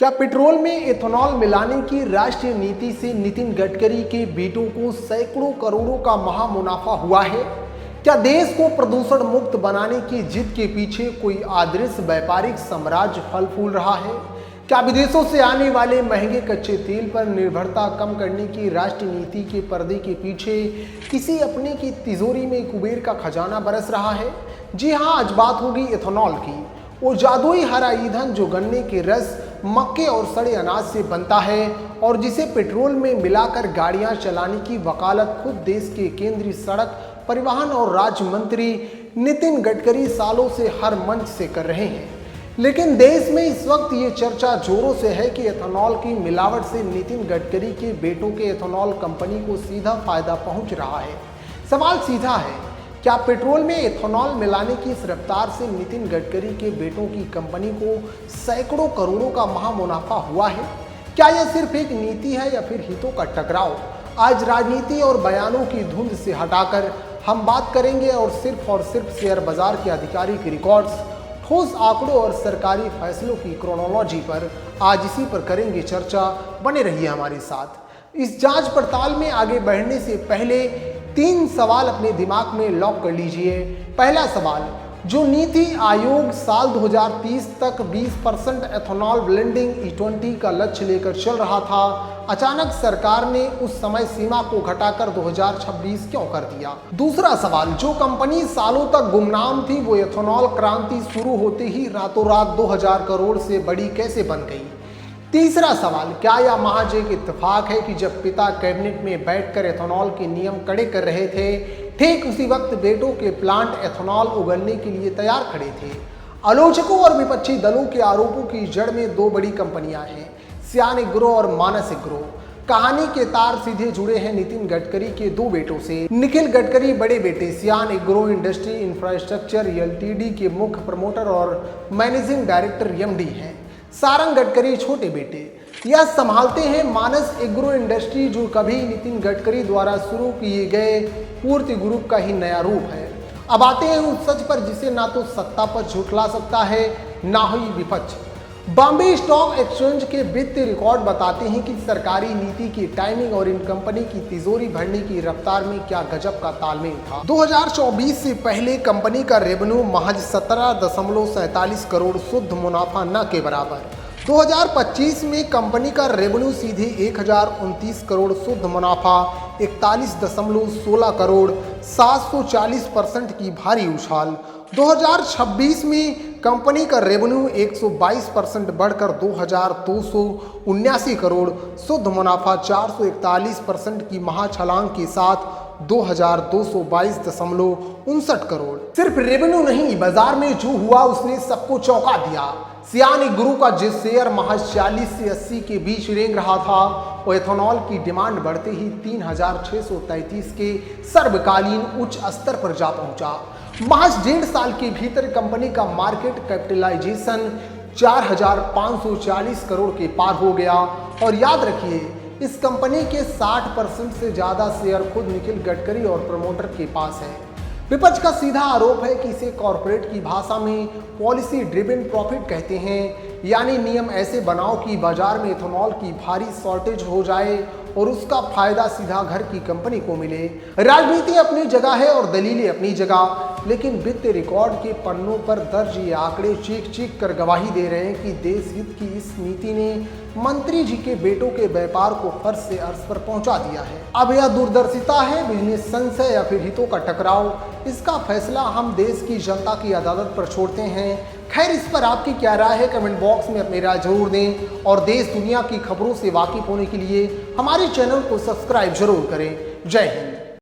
क्या पेट्रोल में एथेनॉल मिलाने की राष्ट्रीय नीति से नितिन गडकरी के बेटों को सैकड़ों करोड़ों का महामुनाफा हुआ है? क्या देश को प्रदूषण मुक्त बनाने की जिद के पीछे कोई अदृश्य व्यापारिक साम्राज्य फल फूल रहा है? क्या विदेशों से आने वाले महंगे कच्चे तेल पर निर्भरता कम करने की राष्ट्रीय नीति के पर्दे के पीछे किसी अपने की तिजोरी में कुबेर का खजाना बरस रहा है? जी हाँ, आज बात होगी एथेनॉल की, वो जादुई हरा ईंधन जो गन्ने के रस, मक्के और सड़े अनाज से बनता है और जिसे पेट्रोल में मिलाकर गाड़ियां चलाने की वकालत खुद देश के केंद्रीय सड़क परिवहन और राज्य मंत्री नितिन गडकरी सालों से हर मंच से कर रहे हैं। लेकिन देश में इस वक्त ये चर्चा जोरों से है कि एथेनॉल की मिलावट से नितिन गडकरी के बेटों के एथेनॉल कंपनी को सीधा फायदा पहुंच रहा है। सवाल सीधा है, क्या पेट्रोल में एथेनॉल मिलाने की इस रफ्तार से नितिन गडकरी के बेटों की कंपनी को सैकड़ों करोड़ों का महामुनाफा हुआ है? क्या यह सिर्फ एक नीति है या फिर हितों का टकराव? आज राजनीति और बयानों की धुंध से हटाकर हम बात करेंगे और सिर्फ शेयर बाजार के आधिकारिक रिकॉर्ड्स, ठोस आंकड़ों और सरकारी फैसलों की क्रोनोलॉजी पर आज इसी पर करेंगे चर्चा। बने रहिए हमारे साथ। इस जांच पड़ताल में आगे बढ़ने से पहले 3 सवाल अपने दिमाग में लॉक कर लीजिए। पहला सवाल, जो नीति आयोग साल 2030 तक 20% एथेनॉल ब्लेंडिंग E20 का लक्ष्य लेकर चल रहा था, अचानक सरकार ने उस समय सीमा को घटाकर 2026 क्यों कर दिया? दूसरा सवाल, जो कंपनी सालों तक गुमनाम थी वो एथेनॉल क्रांति शुरू होते ही रातों रात 2000 करोड़ से बड़ी कैसे बन गई? तीसरा सवाल, क्या यह महज एक इत्तेफाक है कि जब पिता कैबिनेट में बैठकर एथेनॉल के नियम कड़े कर रहे थे, ठीक उसी वक्त बेटों के प्लांट एथेनॉल उगलने के लिए तैयार खड़े थे? आलोचकों और विपक्षी दलों के आरोपों की जड़ में 2 बड़ी कंपनियां हैं, सियान एग्रो और मानस एग्रो। कहानी के तार सीधे जुड़े हैं नितिन गडकरी के 2 बेटों से। निखिल गडकरी बड़े बेटे सियान एग्रो इंडस्ट्री इंफ्रास्ट्रक्चर LTD के मुख्य प्रमोटर और मैनेजिंग डायरेक्टर MD हैं। सारंग गडकरी छोटे बेटे यह संभालते हैं मानस एग्रो इंडस्ट्री, जो कभी नितिन गडकरी द्वारा शुरू किए गए पूर्ति ग्रुप का ही नया रूप है। अब आते हैं उस सच पर जिसे ना तो सत्ता पर झुठला सकता है ना ही विपक्ष। बॉम्बे स्टॉक एक्सचेंज के वित्तीय रिकॉर्ड बताते हैं कि सरकारी नीति की टाइमिंग और इन कंपनी की तिजोरी भरने की रफ्तार में क्या गजब का तालमेल था। 2024 से पहले कंपनी का रेवेन्यू महज 17.47 करोड़ शुद्ध मुनाफा न के बराबर। 2025 में कंपनी का रेवेन्यू सीधे 1029 करोड़ शुद्ध मुनाफा 41.16 करोड़ 740% की भारी उछाल। 2026 में कंपनी का रेवेन्यू 122% बढ़कर 2279 करोड़ शुद्ध मुनाफा 441% की महाछलांग के साथ 2222.59 करोड़। सिर्फ रेवेन्यू नहीं, बाजार में जो हुआ उसने सबको चौंका दिया। सियान एग्रो का जिस शेयर महज 40 से 80 के बीच रेंग रहा था, वो एथेनॉल की डिमांड बढ़ते ही 3633 के सर्वकालीन उच्च स्तर पर जा पहुंचा। महज 1.5 साल के भीतर कंपनी का मार्केट कैपिटलाइजेशन 4540 करोड़ के पार हो गया। और याद रखिए, इस कंपनी के 60% से ज्यादा शेयर खुद निखिल गडकरी और प्रमोटर के पास है। विपक्ष का सीधा आरोप है कि इसे कॉरपोरेट की भाषा में पॉलिसी ड्रिवन प्रॉफिट कहते हैं, यानी नियम ऐसे बनाओ कि बाजार में एथेनॉल की भारी शॉर्टेज हो जाए और उसका फायदा सीधा घर की कंपनी को मिले। राजनीति अपनी जगह है और दलीलें अपनी जगह, लेकिन वित्तीय रिकॉर्ड के पन्नों पर दर्ज ये आंकड़े चीख चीख कर गवाही दे रहे हैं कि देश हित की इस नीति ने मंत्री जी के बेटों के व्यापार को फर्श से अर्श पर पहुंचा दिया है। अब यह दूरदर्शिता है, बिजनेस सेंस है या फिर हितों का टकराव, इसका फैसला हम देश की जनता की अदालत पर छोड़ते हैं। खैर, इस पर आपकी क्या राय है? कमेंट बॉक्स में अपनी राय जरूर दें और देश दुनिया की खबरों से वाकिफ होने के लिए हमारे चैनल को सब्सक्राइब जरूर करें। जय हिंद।